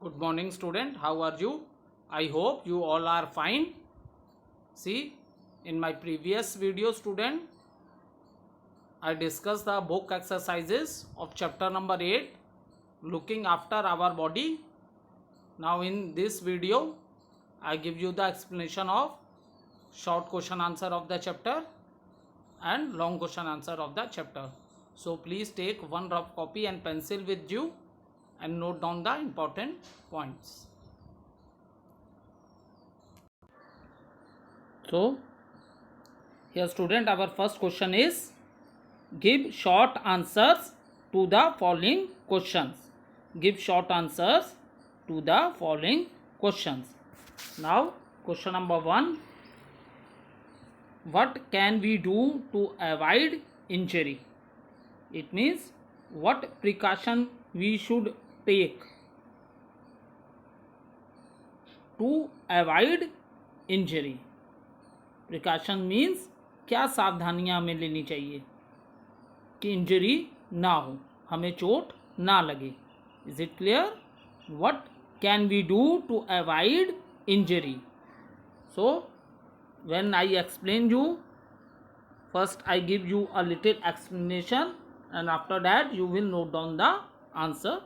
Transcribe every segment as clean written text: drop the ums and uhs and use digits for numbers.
Good morning, student. How are you? I hope you all are fine. See, in my previous video, student, I discussed the book exercises of chapter number 8, looking after our body. Now in this video, I give you the explanation of short question answer of the chapter and long question answer of the chapter. So please take one rough copy and pencil with you and note down the important points. So here student, our first question is give short answers to the following questions. Give short answers to the following questions. Now question number 1, what can we do to avoid injury? It means what precaution we should take to avoid injury. Precaution means क्या सावधानियां हमें लेनी चाहिए कि injury ना हो, हमें चोट ना लगे. Is it clear? What can we do to avoid injury? So when I explain you, first I give you a little explanation and after that you will note down the answer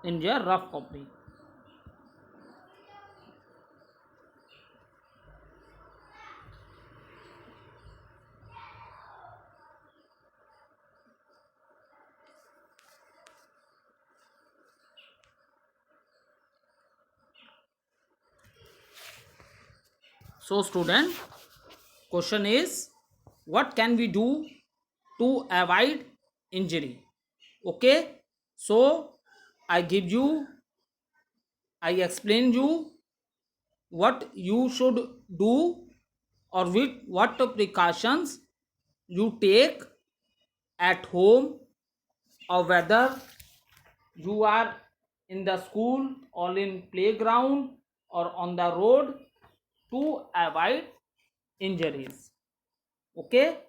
in your rough copy. So student, question is what can we do to avoid injury? Okay, so I explain you what you should do or with what precautions you take at home, or whether you are in the school or in playground or on the road, to avoid injuries. Okay,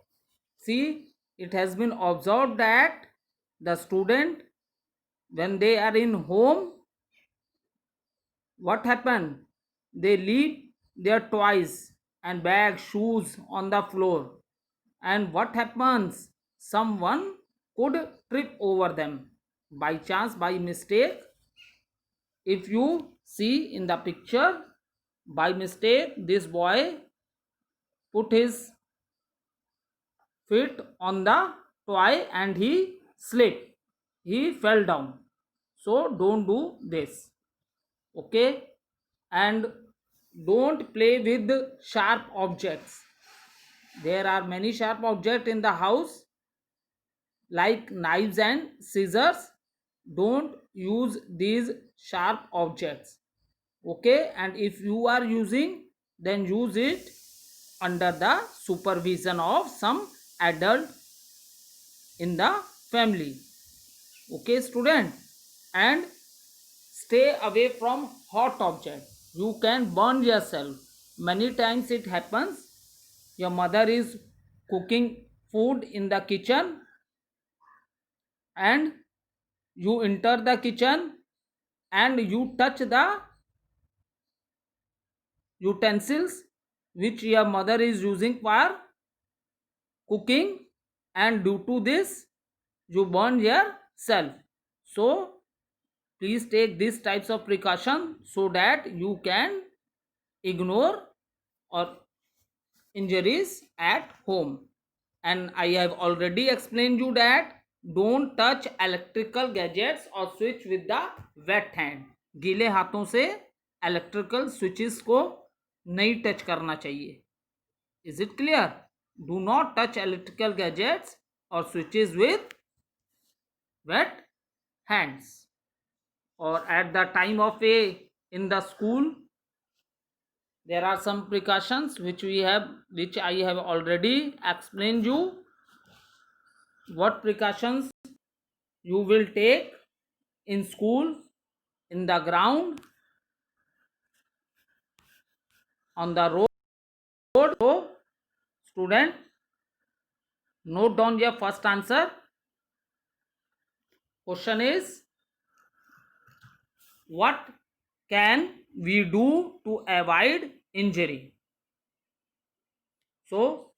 see, it has been observed that the student, when they are in home, what happened? They leave their toys and bags, shoes on the floor, and what happens? Someone could trip over them by chance, by mistake. If you see in the picture, by mistake this boy put his feet on the toy and he slipped, he fell down. So don't do this. Okay, and don't play with sharp objects. There are many sharp objects in the house like knives and scissors. Don't use these sharp objects. Okay, and if you are using, then use it under the supervision of some adult in the family. Okay student, and stay away from hot objects. You can burn yourself. Many times it happens, your mother is cooking food in the kitchen and you enter the kitchen and you touch the utensils which your mother is using for cooking, and due to this you burn yourself. So please take these types of precaution so that you can ignore or injuries at home. And I have already explained you that don't touch electrical gadgets or switch with the wet hand. गीले हाथों से electrical switches को नहीं touch करना चाहिए. Is it clear? Do not touch electrical gadgets or switches with wet hands. Or at the time of in the school, there are some precautions which I have already explained you. What precautions you will take in school, in the ground, on the road. So student, note down your first answer. Question is what can we do to avoid injury? So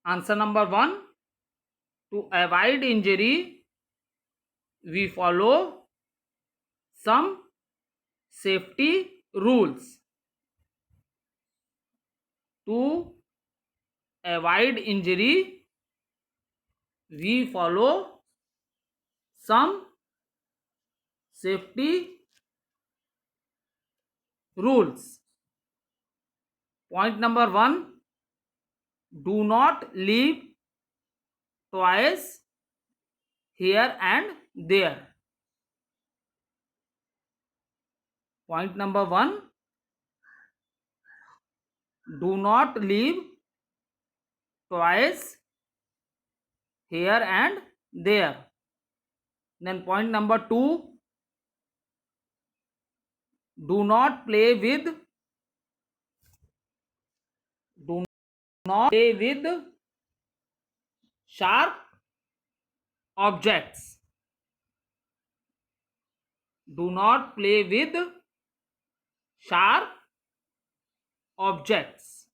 answer number 1, to avoid injury we follow some safety rules. To avoid injury we follow some safety rules. Point number 1, do not leave toys here and there. Point number 1, do not leave toys here and there. Then point number 2, do not play with sharp objects. Do not play with sharp objects.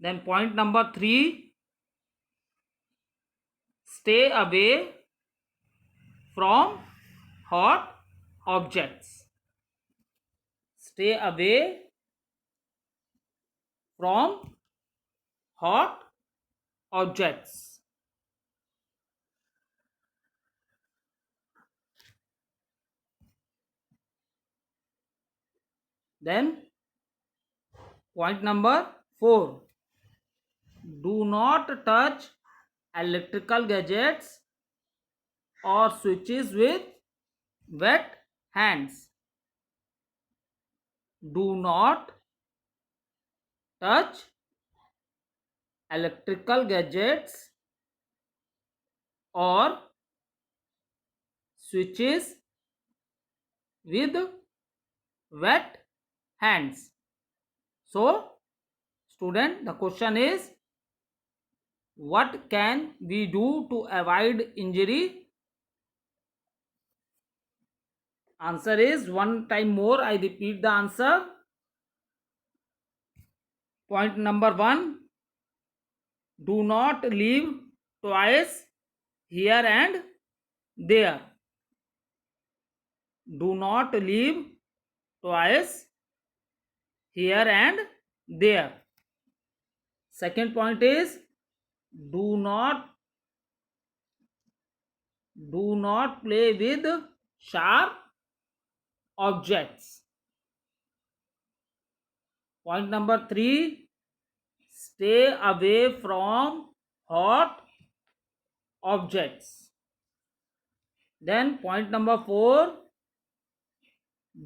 Then point number 3, stay away from hot objects. Stay away from hot objects. Then point number 4, do not touch electrical gadgets or switches with wet hands. Do not touch electrical gadgets or switches with wet hands. So, student, the question is, what can we do to avoid injury? Answer is, one time more I repeat the answer. Point number 1, do not leave toys here and there. Do not leave toys here and there. Second point is, do not play with sharp objects. Point number 3, stay away from hot objects. Then point number 4,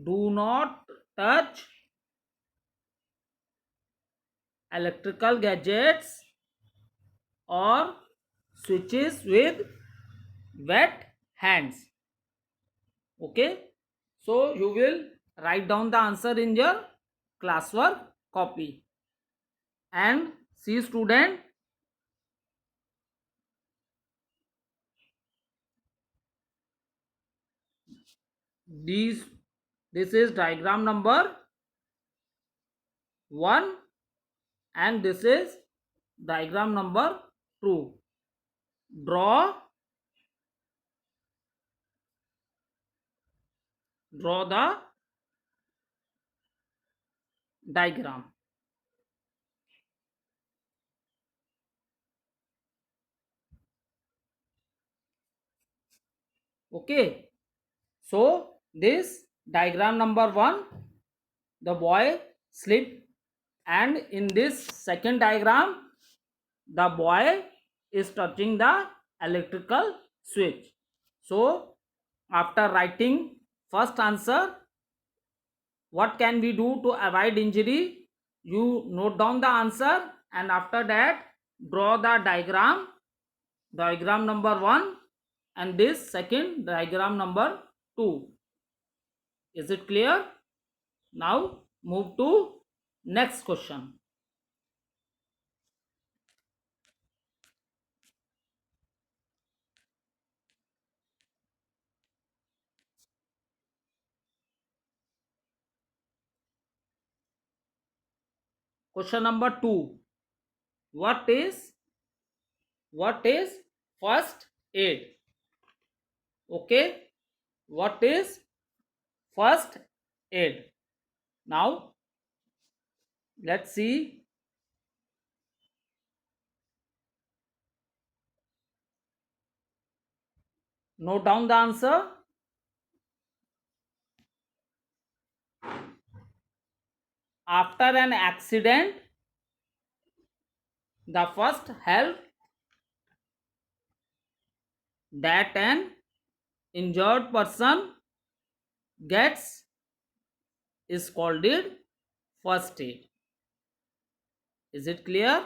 do not touch electrical gadgets or switches with wet hands. Okay, so you will write down the answer in your classwork copy. And see, student, this is diagram number 1 and this is diagram number 2. Draw the diagram. Okay, so this diagram number 1, the boy slipped, and in this second diagram the boy is touching the electrical switch. So after writing first answer, what can we do to avoid injury, you note down the answer, and after that draw the diagram number 1 and this second diagram number 2. Is it clear? Now move to next question. Question number 2. What is first aid? Okay. What is first aid? Now let's see. Note down the answer. After an accident, the first help that an injured person gets is called it first aid. Is it clear?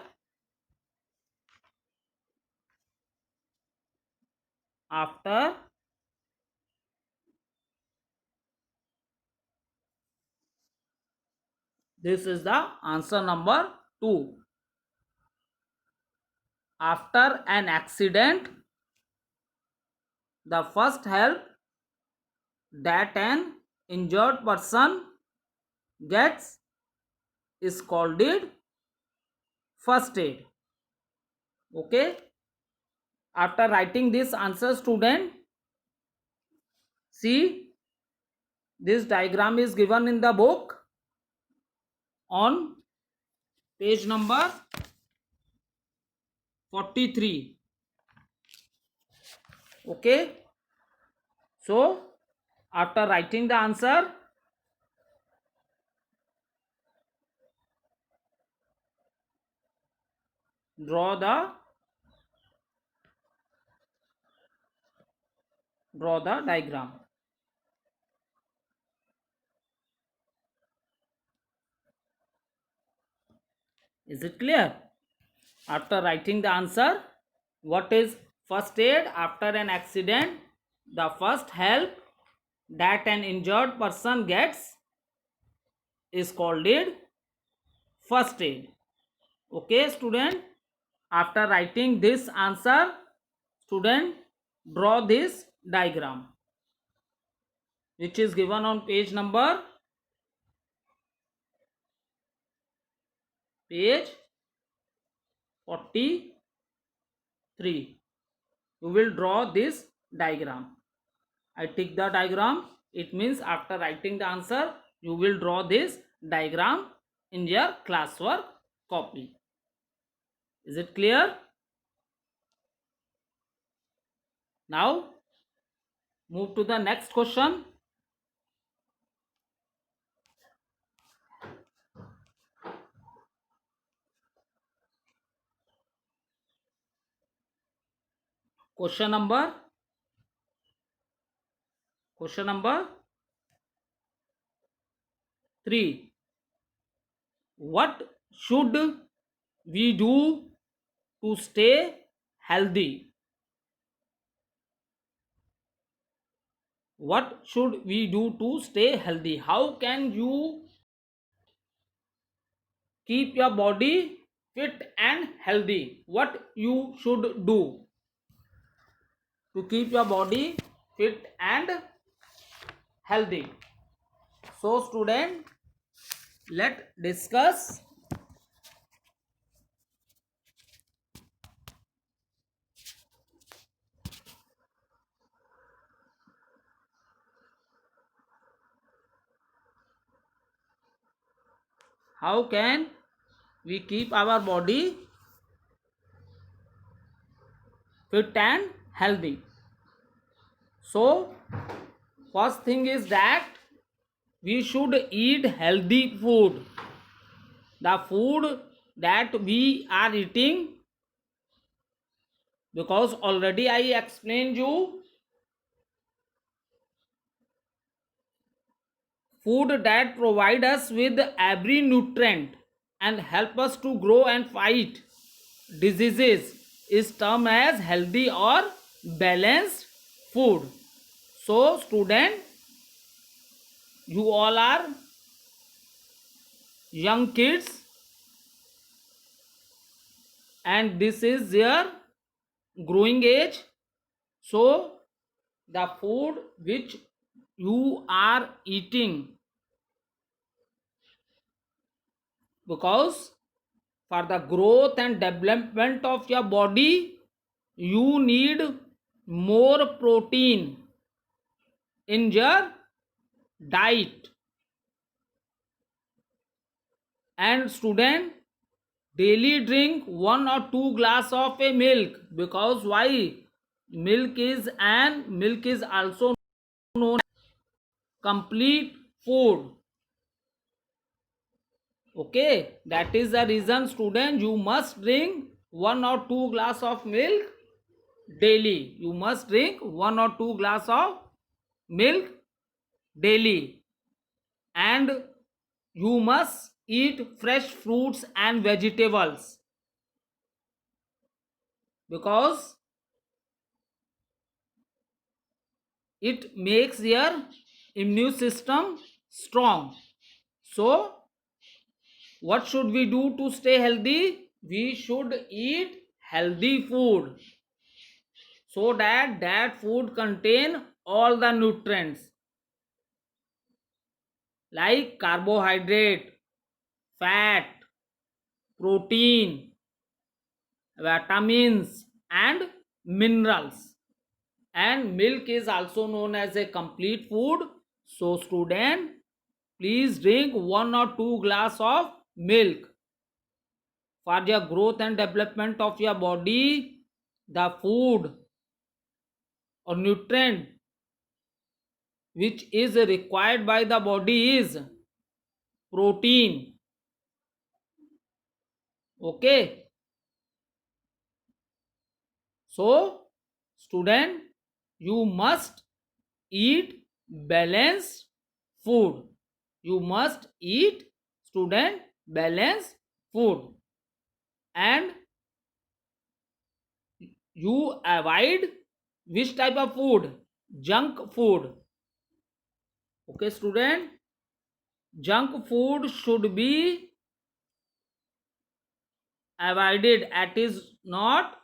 After this is the answer number 2. After an accident, the first help that an injured person gets is called it first aid. Okay. After writing this answer, student, see, this diagram is given in the book on page number 43. Okay. So after writing the answer, draw the diagram. Is it clear? After writing the answer, what is first aid? After an accident, the first help that an injured person gets is called it first aid. Okay, student. After writing this answer, student, draw this diagram which is given on page 43. You will draw this diagram. I tick the diagram. It means after writing the answer, you will draw this diagram in your classwork copy. Is it clear? Now move to the next question. Question number 3. What should we do to stay healthy? What should we do to stay healthy? How can you keep your body fit and healthy? What you should do to keep your body fit and healthy? So student, let's discuss how can we keep our body fit and healthy. So first thing is that we should eat healthy food. The food that we are eating, because already I explained you, food that provide us with every nutrient and help us to grow and fight diseases is termed as healthy or balanced food. So student, you all are young kids and this is their growing age. So the food which you are eating, because for the growth and development of your body, you need more protein in your diet. And student, daily drink 1 or 2 glass of a milk, because why? Milk is also known as complete food. Okay, that is the reason, student, you must drink 1 or 2 glass of milk daily. You must drink 1 or 2 glass of milk daily. And you must eat fresh fruits and vegetables, because it makes your immune system strong. So what should we do to stay healthy? We should eat healthy food, so that food contain all the nutrients like carbohydrate, fat, protein, vitamins and minerals. And milk is also known as a complete food. So student, please drink 1 or 2 glass of milk for your growth and development of your body. The food or nutrient which is required by the body is protein. Okay, so student, you must eat balanced food. You must eat, student, balanced food. And you avoid which type of food? Junk food. Okay student, junk food should be avoided. It is not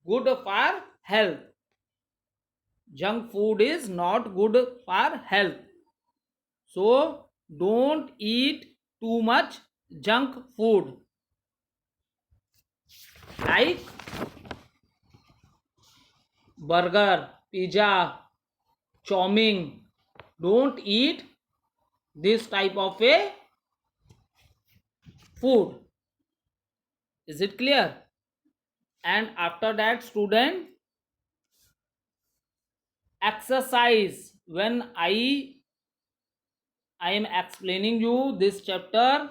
good for health. Junk food is not good for health. So don't eat too much junk food like burger, pizza, chow-mein. Don't eat this type of a food. Is it clear? And after that, student, exercise. When I am explaining you this chapter,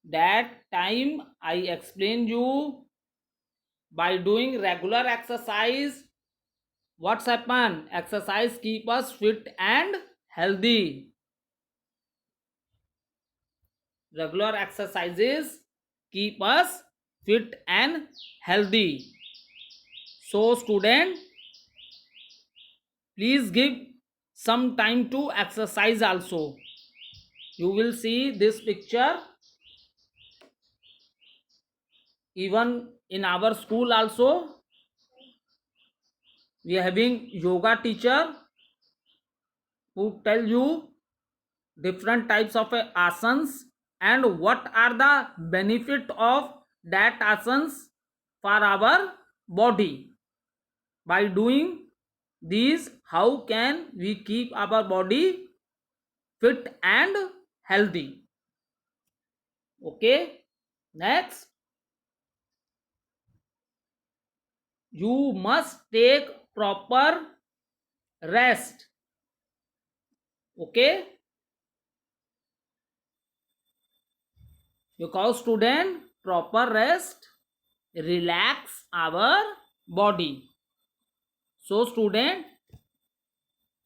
that time I explain you by doing regular exercise. What's happen? Exercise keep us fit and healthy. Regular exercises keep us fit and healthy. So student, please give some time to exercise also. You will see this picture. Even in our school also, we are having yoga teacher who tell you different types of asanas and what are the benefit of that asanas for our body. By doing these, how can we keep our body fit and healthy? Okay, next, you must take proper rest. Okay, because student, proper rest relax our body. So student,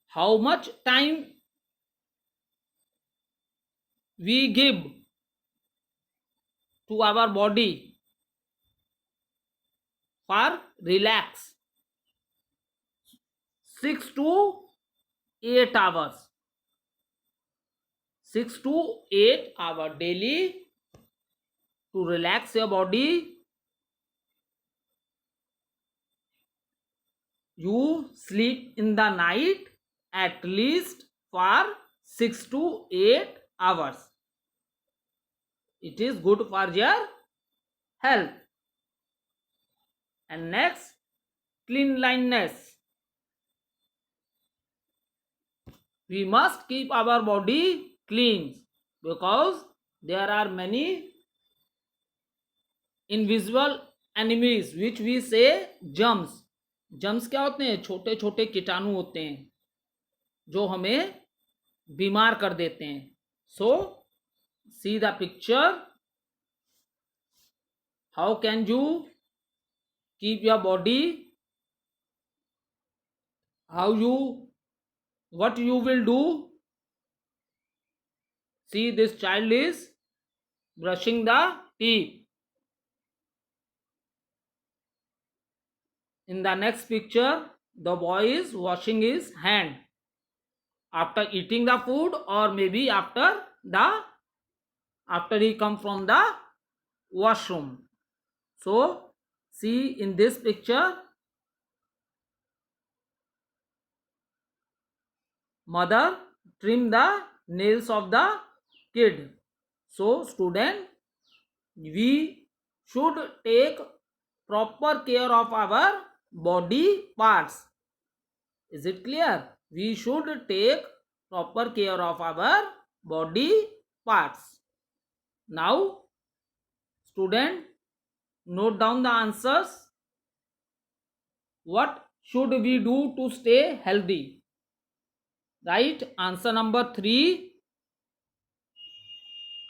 how much time we give to our body for relax? 6 to 8 hours. 6 to 8 hours daily to relax your body. You sleep in the night at least for 6 to 8 hours. It is good for your health. And next, cleanliness. We must keep our body clean because there are many invisible enemies which we say germs. Germs क्या होते हैं? छोटे छोटे कीटाणु होते हैं जो हमें बीमार कर देते हैं. So see the picture. How can you keep your body? How you, what you will do? See, this child is brushing the teeth. In the next picture, the boy is washing his hand after eating the food, or maybe after he come from the washroom. So see, in this picture, mother trim the nails of the kid. So student, we should take proper care of our body parts. Is it clear? We should take proper care of our body parts. Now, student, note down the answers. What should we do to stay healthy? Right? Answer number 3.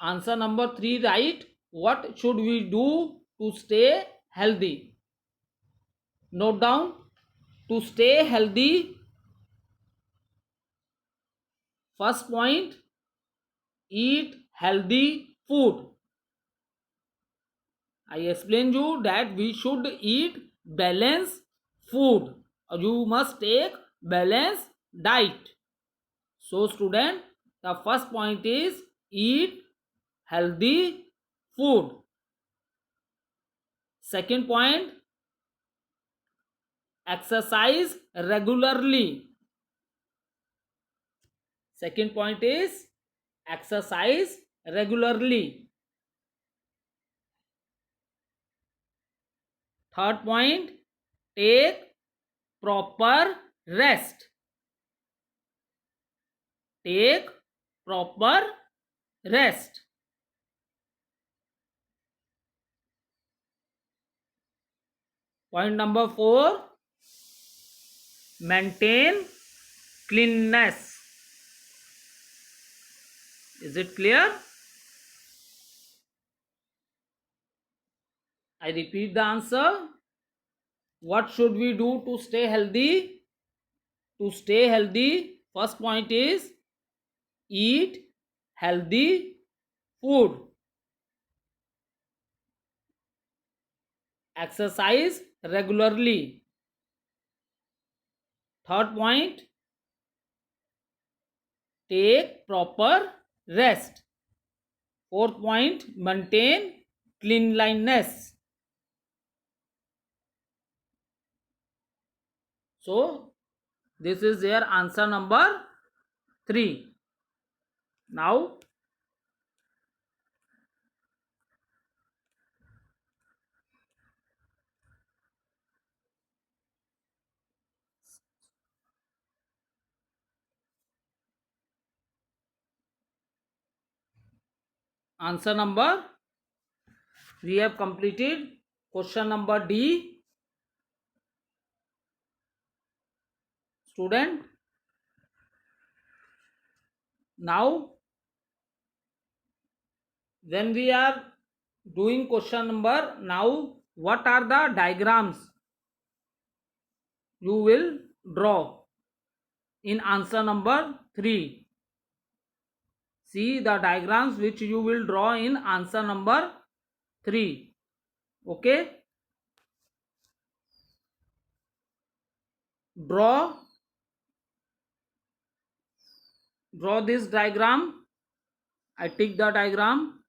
Answer number 3, right? What should we do to stay healthy? Note down. To stay healthy, first point, eat healthy food. I explained you that we should eat balanced food. You must take balanced diet. So student, the first point is eat healthy food. Second point, exercise regularly. Second point is exercise regularly. Third point, take proper rest. Take proper rest. Point number 4, maintain cleanliness. Is it clear? I repeat the answer. What should we do to stay healthy? To stay healthy, first point is eat healthy food. Exercise regularly. Third point, take proper rest. Fourth point, maintain cleanliness. So this is their answer number 3. Now answer number, we have completed question number D. Student, now when we are doing question number, now what are the diagrams you will draw in answer number 3? See the diagrams which you will draw in answer number 3. Okay, draw this diagram. I tick the diagram.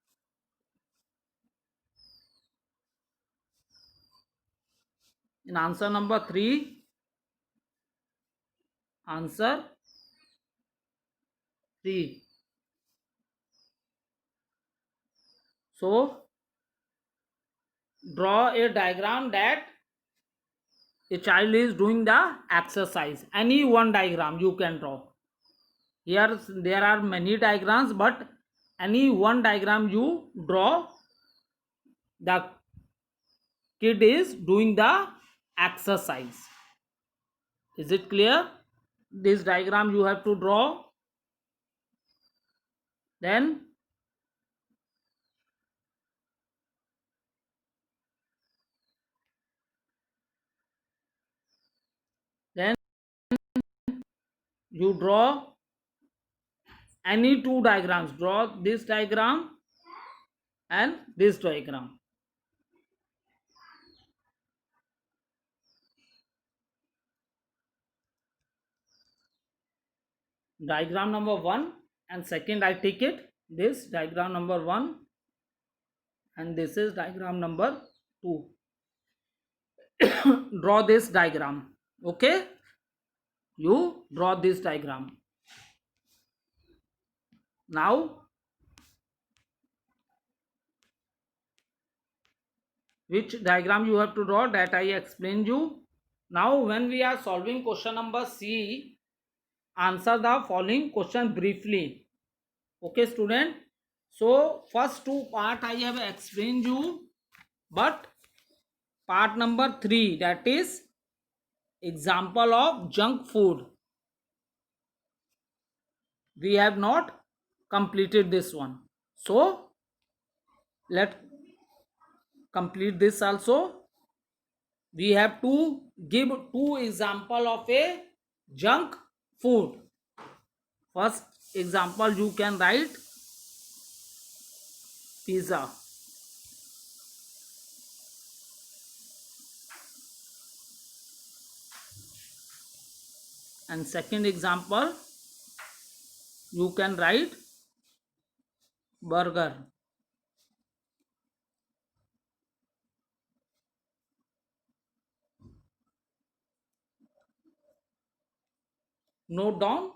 In answer number 3, answer 3. So draw a diagram that a child is doing the exercise. Any one diagram you can draw. Here there are many diagrams, but any one diagram you draw, the kid is doing the exercise. Is it clear? This diagram you have to draw. Then you draw any two diagrams. Draw this diagram and this diagram. Diagram number 1 and second, I take it. This diagram number 1 and this is diagram number 2. Draw this diagram. Okay, you draw this diagram. Now which diagram you have to draw, that I explained you. Now when we are solving question number C, answer the following question briefly. Okay student, so first two part I have explained you, but part number 3, that is example of junk food, we have not completed this one. So let complete this also. We have to give two example of a junk food. First example you can write pizza. And second example you can write burger. Note down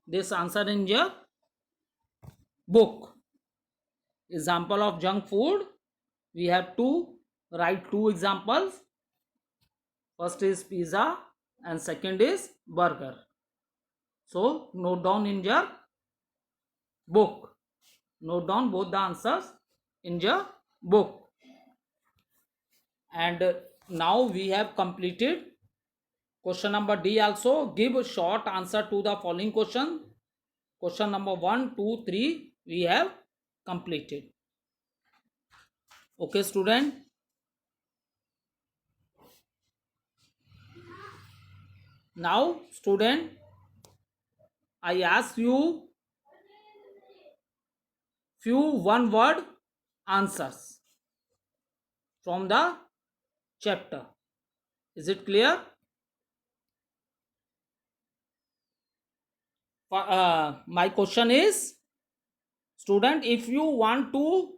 this answer in your book. Example of junk food, we have to write two examples. First is pizza and second is burger. So note down in your book. Note down both the answers in your book. And now we have completed question number D also. Give a short answer to the following question. Question number 1, 2, 3 we have completed. Okay student. Now student, I ask you few one word answers from the chapter. Is it clear? My question is, student, if you want to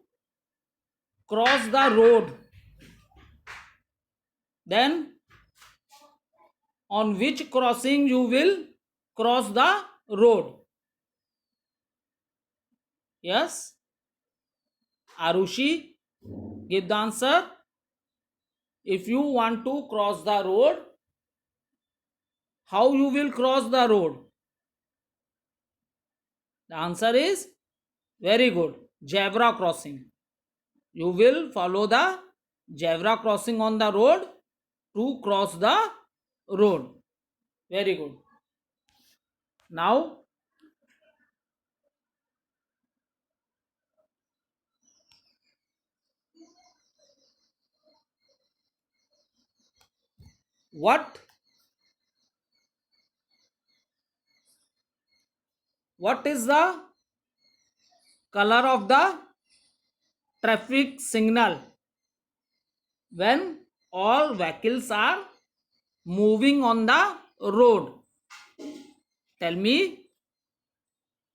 cross the road, then on which crossing you will cross the road? Yes, Arushi, give the answer. If you want to cross the road, how you will cross the road? The answer is very good, zebra crossing. You will follow the zebra crossing on the road to cross the road. Very good. Now what is the color of the traffic signal when all vehicles are moving on the road? Tell me,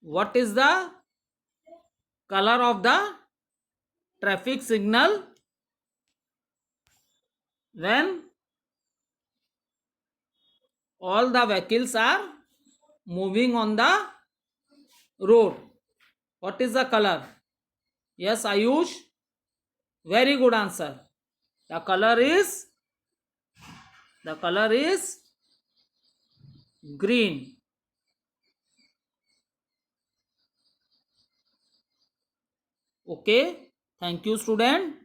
what is the color of the traffic signal when all the vehicles are moving on the road? What is the color? Yes, Ayush, very good answer. The color is green. Okay. Thank you, student.